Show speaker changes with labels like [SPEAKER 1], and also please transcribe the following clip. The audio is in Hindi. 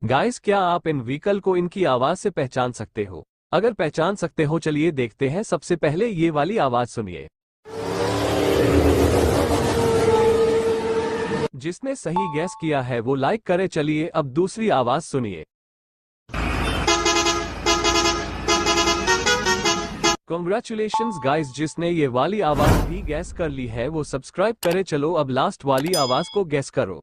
[SPEAKER 1] गाइस, क्या आप इन व्हीकल को इनकी आवाज से पहचान सकते हो? अगर पहचान सकते हो चलिए देखते हैं। सबसे पहले ये वाली आवाज सुनिए। जिसने सही गैस किया है वो लाइक करे। चलिए अब दूसरी आवाज सुनिए। कॉन्ग्रेचुलेशंस गाइस, जिसने ये वाली आवाज भी गैस कर ली है वो सब्सक्राइब करे। चलो अब लास्ट वाली आवाज को गैस करो।